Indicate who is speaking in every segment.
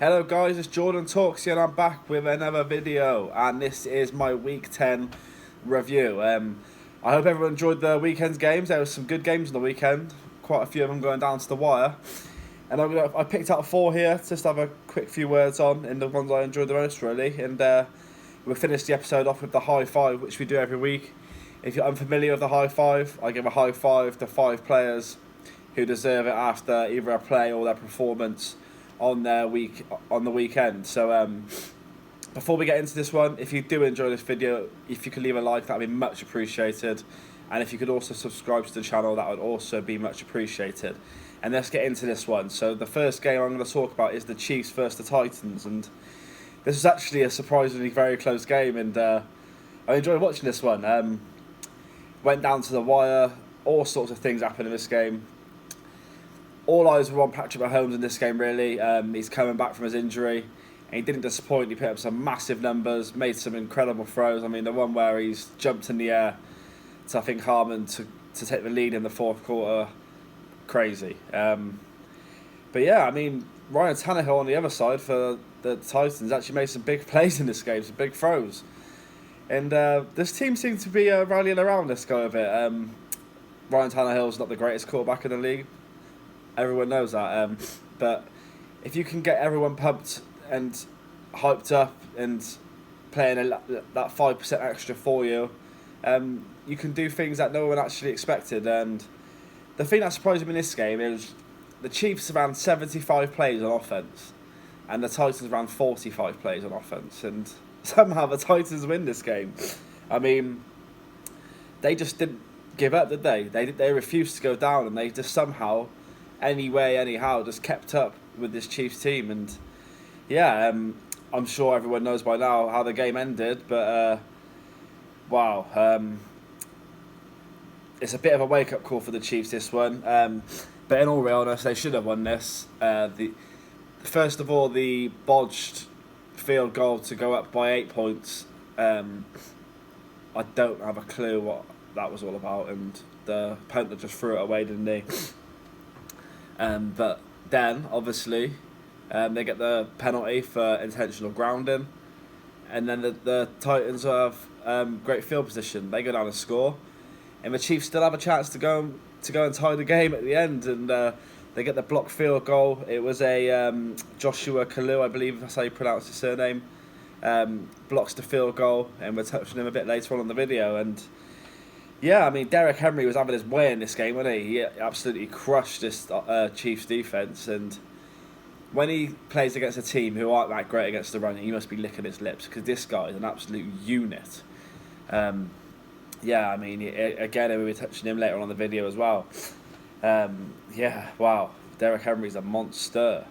Speaker 1: Hello guys, it's Jordan Talks here and I'm back with another video, and this is my Week 10 review. I hope everyone enjoyed the weekend's games. There were some good games on the weekend, quite a few of them going down to the wire. And I picked out 4 here, just to have a quick few words on, and the ones I enjoyed the most really. And we'll finish the episode off with the high five, which we do every week. If you're unfamiliar with the high five, I give a high five to 5 players who deserve it after either a play or their performance on the weekend. So before we get into this one, if you do enjoy this video, if you could leave a like, that would be much appreciated, and if you could also subscribe to the channel, that would also be much appreciated. And let's get into this one. So the first game I'm going to talk about is the Chiefs versus the Titans, and this was actually a surprisingly very close game, and I enjoyed watching this one. Went down to the wire, all sorts of things happened in this game. All eyes were on Patrick Mahomes in this game, really. He's coming back from his injury, and he didn't disappoint. He put up some massive numbers, made some incredible throws. I mean, the one where he's jumped in the air to, I think, Harmon to take the lead in the fourth quarter, crazy. But yeah, I mean, Ryan Tannehill on the other side for the Titans actually made some big plays in this game, some big throws. And this team seemed to be rallying around this guy a bit. Ryan Tannehill's not the greatest quarterback in the league. Everyone knows that, but if you can get everyone pumped and hyped up and playing that 5% extra for you, you can do things that no one actually expected. And the thing that surprised me in this game is the Chiefs ran 75 plays on offense, and the Titans ran 45 plays on offense, and somehow the Titans win this game. I mean, they just didn't give up, did they? They refused to go down, and they just somehow, anyway, anyhow, just kept up with this Chiefs team. And yeah, I'm sure everyone knows by now how the game ended, but wow, it's a bit of a wake-up call for the Chiefs, this one. But in all realness, they should have won this. First of all, the bodged field goal to go up by 8 points. I don't have a clue what that was all about, and the punter just threw it away, didn't he? But then, obviously, they get the penalty for intentional grounding, and then the Titans have great field position. They go down and score, and the Chiefs still have a chance to go and tie the game at the end, and they get the blocked field goal. It was a Joshua Kalu, I believe that's how you pronounce his surname, blocks the field goal, and we're touching him a bit later on the video. And yeah, I mean, Derrick Henry was having his way in this game, wasn't he? He absolutely crushed this Chiefs defence, and when he plays against a team who aren't that great against the run, he must be licking his lips, because this guy is an absolute unit. Yeah, I mean, again, we'll be touching him later on the video as well. Yeah, wow, Derrick Henry's a monster.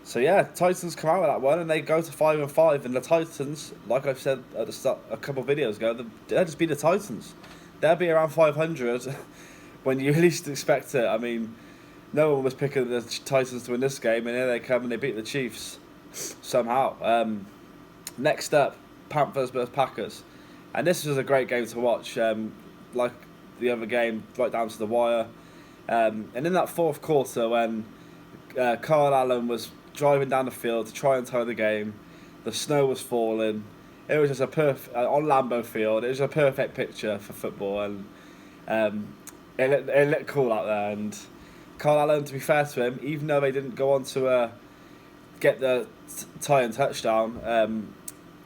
Speaker 1: So yeah, Titans come out with that one, and they go to 5-5. And the Titans, like I've said at the start, a couple of videos ago, they'll just be the Titans. They'll be around 500 when you least expect it. I mean, no one was picking the Titans to win this game, and here they come and they beat the Chiefs somehow. Next up, Panthers versus Packers, and this was a great game to watch. Like the other game, right down to the wire. And in that fourth quarter, when Kyle Allen was driving down the field to try and tie the game, the snow was falling. It was just a on Lambeau Field. It was a perfect picture for football, and it looked cool out there. And Kyle Allen, to be fair to him, even though they didn't go on to get the tie-in touchdown,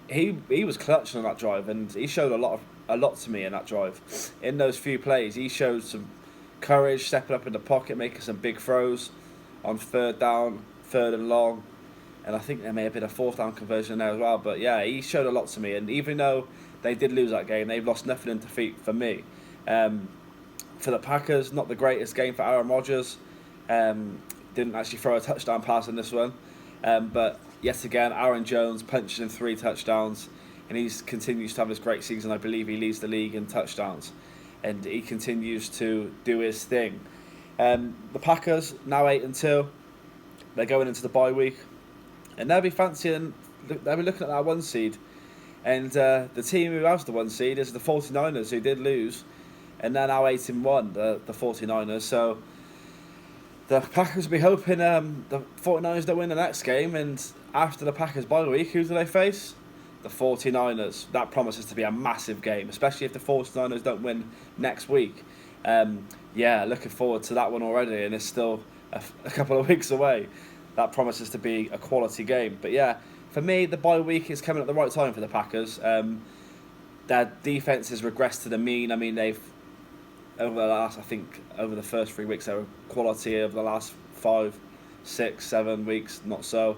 Speaker 1: he was clutching on that drive, and he showed a lot to me in that drive. In those few plays, he showed some courage, stepping up in the pocket, making some big throws on third down, third and long, and I think there may have been a fourth down conversion there as well. But yeah, he showed a lot to me, and even though they did lose that game, they've lost nothing in defeat for me. For the Packers, not the greatest game for Aaron Rodgers. Didn't actually throw a touchdown pass in this one, but yet again, Aaron Jones punched in 3 touchdowns, and he continues to have this great season. I believe he leads the league in touchdowns, and he continues to do his thing. The Packers, now 8-2, they're going into the bye week, and they'll be fancying, they'll be looking at that 1 seed, and the team who has the 1 seed is the 49ers, who did lose, and they're now 8-1, the 49ers. So The Packers will be hoping the 49ers don't win the next game, and after the Packers bye week, who do they face? The 49ers. That promises to be a massive game, especially if the 49ers don't win next week. Yeah, looking forward to that one already, and it's still a couple of weeks away. That promises to be a quality game. But yeah, for me, the bye week is coming at the right time for the Packers. Their defense has regressed to the mean. I mean, they've over the first 3 weeks they were quality. Over the last 5, 6, 7 weeks, not so.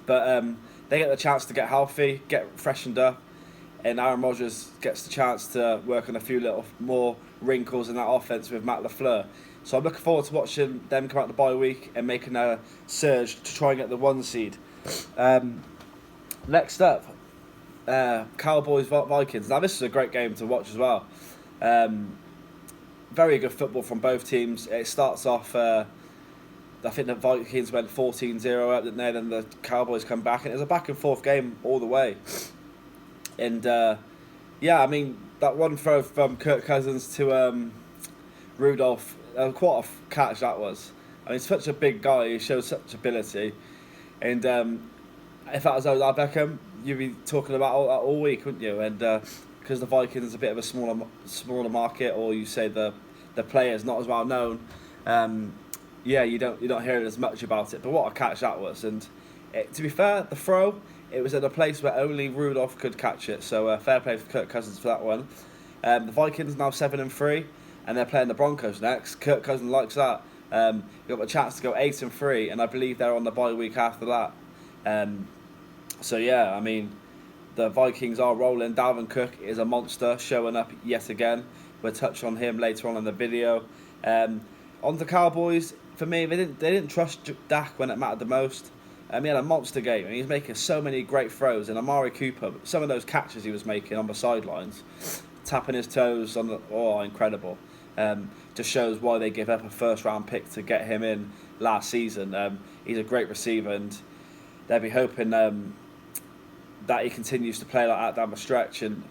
Speaker 1: But they get the chance to get healthy, get freshened up, and Aaron Rodgers gets the chance to work on a few little more wrinkles in that offense with Matt LaFleur. So I'm looking forward to watching them come out the bye week and making a surge to try and get the 1 seed. Next up, Cowboys Vikings. Now this is a great game to watch as well. Very good football from both teams. It starts off, I think the Vikings went 14-0 up, didn't they? Then the Cowboys come back, and it was a back and forth game all the way. And yeah, I mean, that one throw from Kirk Cousins to Rudolph, quite a catch that was. I mean, such a big guy, he shows such ability. And if that was Odell Beckham, you'd be talking about that all week, wouldn't you? And because the Vikings are a bit of a smaller market, or you say the player's not as well known, yeah, you're not hearing as much about it. But what a catch that was! And to be fair, the throw, it was in a place where only Rudolph could catch it. So fair play for Kirk Cousins for that one. The Vikings now 7-3, and they're playing the Broncos next. Kirk Cousins likes that. You got the chance to go 8-3, and I believe they're on the bye week after that. So yeah, I mean, the Vikings are rolling. Dalvin Cook is a monster, showing up yet again. We'll touch on him later on in the video. On the Cowboys, for me, they didn't trust Dak when it mattered the most. He had a monster game, and he's making so many great throws. And Amari Cooper, some of those catches he was making on the sidelines, tapping his toes on incredible. Just shows why they give up a first-round pick to get him in last season. He's a great receiver, and they'll be hoping that he continues to play like that down the stretch. And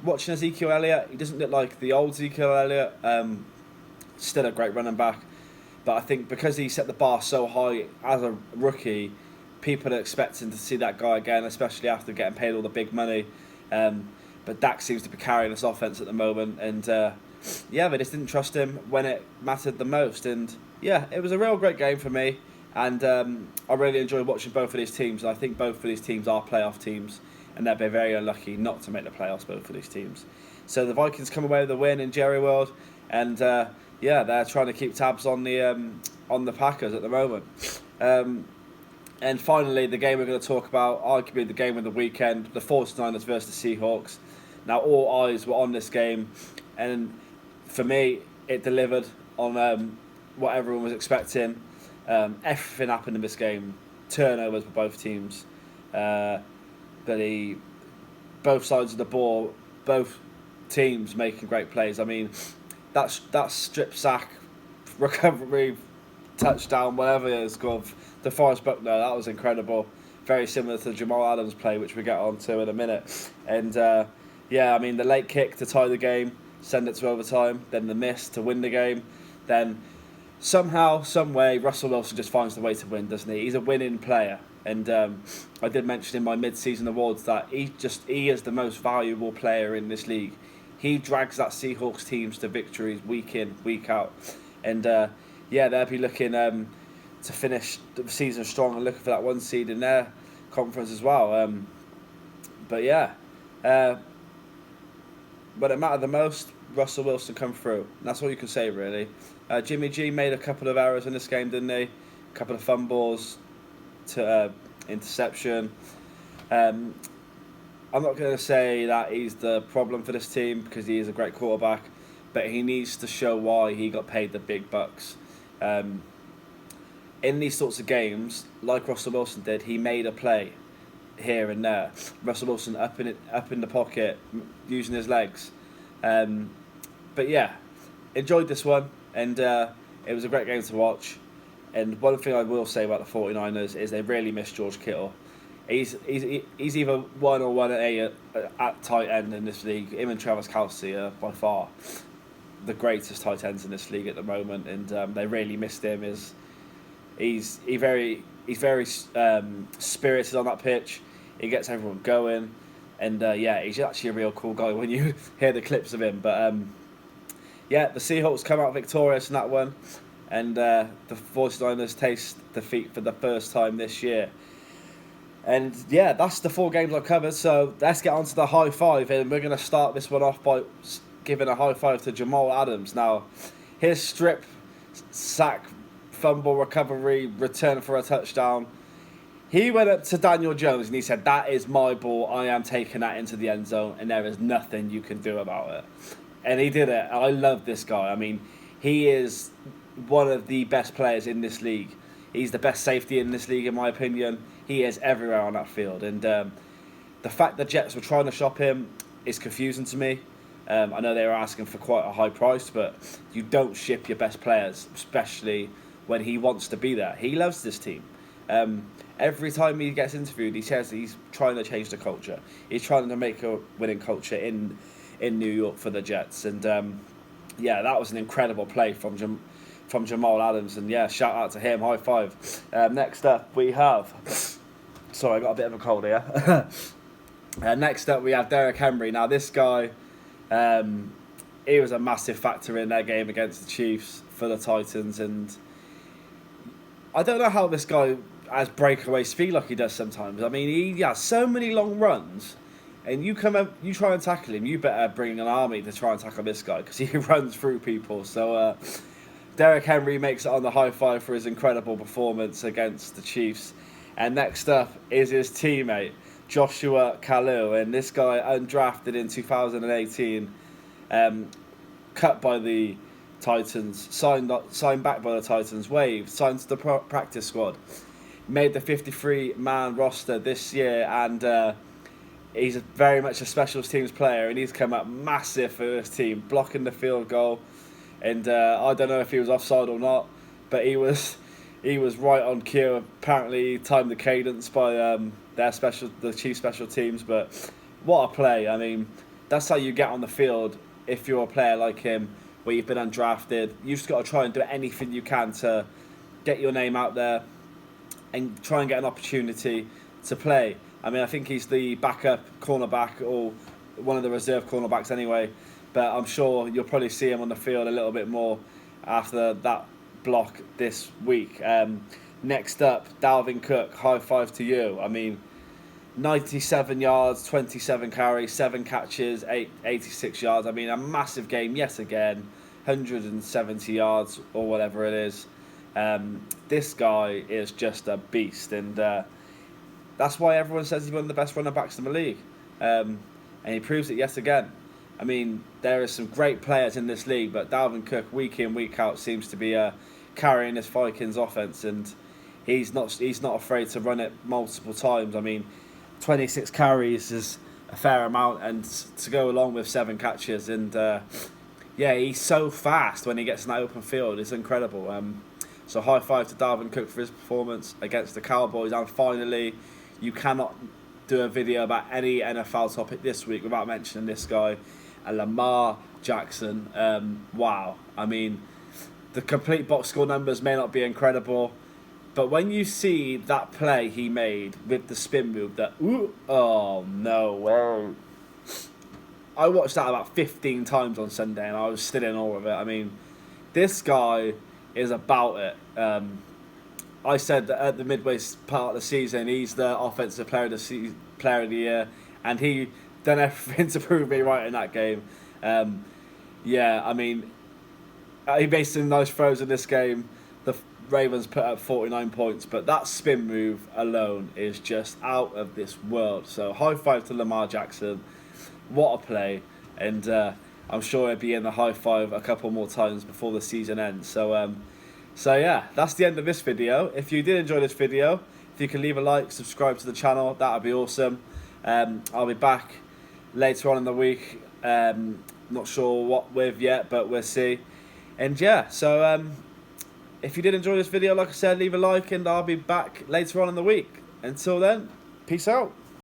Speaker 1: watching Ezekiel Elliott, he doesn't look like the old Ezekiel Elliott. Still a great running back, but I think because he set the bar so high as a rookie, people are expecting to see that guy again, especially after getting paid all the big money. But Dak seems to be carrying this offense at the moment, and yeah, they just didn't trust him when it mattered the most. And yeah, it was a real great game for me, and I really enjoyed watching both of these teams. And I think both of these teams are playoff teams, and they'll be very unlucky not to make the playoffs, both of these teams. So the Vikings come away with a win in Jerry World, and yeah, they're trying to keep tabs on the Packers at the moment. And finally, the game we're going to talk about, arguably the game of the weekend, the 49ers versus the Seahawks. Now, all eyes were on this game, and for me, it delivered on what everyone was expecting. Everything happened in this game. Turnovers for both teams. Both sides of the ball, both teams making great plays. I mean, that strip sack, recovery, touchdown, whatever it is called, the Forrest Buckner, that was incredible. Very similar to the Jamal Adams play, which we get on to in a minute. And yeah, I mean, the late kick to tie the game, send it to overtime, then the miss to win the game, then somehow, some way, Russell Wilson just finds the way to win, doesn't he? He's a winning player. And I did mention in my mid-season awards that he is the most valuable player in this league. He drags that Seahawks teams to victories week in, week out. And yeah, they'll be looking to finish the season strong and looking for that 1 seed in their conference as well. But yeah, when it mattered the most, Russell Wilson come through. And that's all you can say, really. Jimmy G made a couple of errors in this game, didn't he? A couple of fumbles to interception. I'm not going to say that he's the problem for this team because he is a great quarterback, but he needs to show why he got paid the big bucks. In these sorts of games, like Russell Wilson did, he made a play here and there. Russell Wilson up in the pocket, using his legs. But yeah, enjoyed this one, and it was a great game to watch. And one thing I will say about the 49ers is they really miss George Kittle. He's either 1 or 1A at tight end in this league. Him and Travis Kelce are by far the greatest tight ends in this league at the moment, and they really missed him. He's very spirited on that pitch. He gets everyone going, and he's actually a real cool guy when you hear the clips of him. But the Seahawks come out victorious in that one, and the 49ers taste defeat for the first time this year. And that's the 4 games I covered. So let's get on to the high five, and we're going to start this one off by giving a high five to Jamal Adams. Now, his strip, sack, fumble, recovery, return for a touchdown. He went up to Daniel Jones and he said, "That is my ball. I am taking that into the end zone, and there is nothing you can do about it." And he did it. I love this guy. I mean, he is one of the best players in this league. He's the best safety in this league, in my opinion. He is everywhere on that field. And the fact the Jets were trying to shop him is confusing to me. I know they were asking for quite a high price, but you don't ship your best players, especially when he wants to be there. He loves this team. Every time he gets interviewed, he says he's trying to change the culture. He's trying to make a winning culture in New York for the Jets. And that was an incredible play from Jamal Adams. And shout out to him. High five. Next up, we have... Sorry, I got a bit of a cold here. Next up, we have Derrick Henry. Now, this guy, he was a massive factor in their game against the Chiefs for the Titans. And I don't know how this guy has breakaway speed like he does sometimes. I mean, he has so many long runs, and you come up, you try and tackle him, you better bring an army to try and tackle this guy because he runs through people. So Derrick Henry makes it on the high five for his incredible performance against the Chiefs. And next up is his teammate, Joshua Kalu. And this guy, undrafted in 2018, cut by the Titans, signed back by the Titans, waived, signed to the practice squad, made the 53-man roster this year, and he's very much a special teams player, and he's come up massive for this team, blocking the field goal. And I don't know if he was offside or not, but he was right on cue. Apparently, he timed the cadence by the Chiefs special teams. But what a play! I mean, that's how you get on the field if you're a player like him, where you've been undrafted. You just got to try and do anything you can to get your name out there and try and get an opportunity to play. I mean, I think he's the backup cornerback or one of the reserve cornerbacks anyway, but I'm sure you'll probably see him on the field a little bit more after that block this week. Next up, Dalvin Cook, high five to you. I mean, 97 yards, 27 carries, 7 catches, 86 yards. I mean, a massive game yet again, 170 yards or whatever it is. This guy is just a beast, and that's why everyone says he's one of the best running backs in the league. And he proves it yet again. I mean, there are some great players in this league, but Dalvin Cook, week in, week out, seems to be carrying this Vikings offense, and he's not afraid to run it multiple times. I mean, 26 carries is a fair amount, and to go along with 7 catches. And he's so fast when he gets in that open field. It's incredible. So high five to Dalvin Cook for his performance against the Cowboys. And finally, you cannot do a video about any NFL topic this week without mentioning this guy, Lamar Jackson. Wow. I mean, the complete box score numbers may not be incredible, but when you see that play he made with the spin move, oh no way. I watched that about 15 times on Sunday, and I was still in awe of it. I mean, this guy is about it. I said that at the midway part of the season, he's the offensive player of the year, and he done everything to prove me right in that game. I mean, he made some nice throws in this game. The Ravens put up 49 points, but that spin move alone is just out of this world. So high five to Lamar Jackson. What a play. And I'm sure he'll be in the high five a couple more times before the season ends. So that's the end of this video. If you did enjoy this video, if you can leave a like, subscribe to the channel, that would be awesome. I'll be back later on in the week. Not sure what with yet, but we'll see. And if you did enjoy this video, like I said, leave a like, and I'll be back later on in the week. Until then, peace out.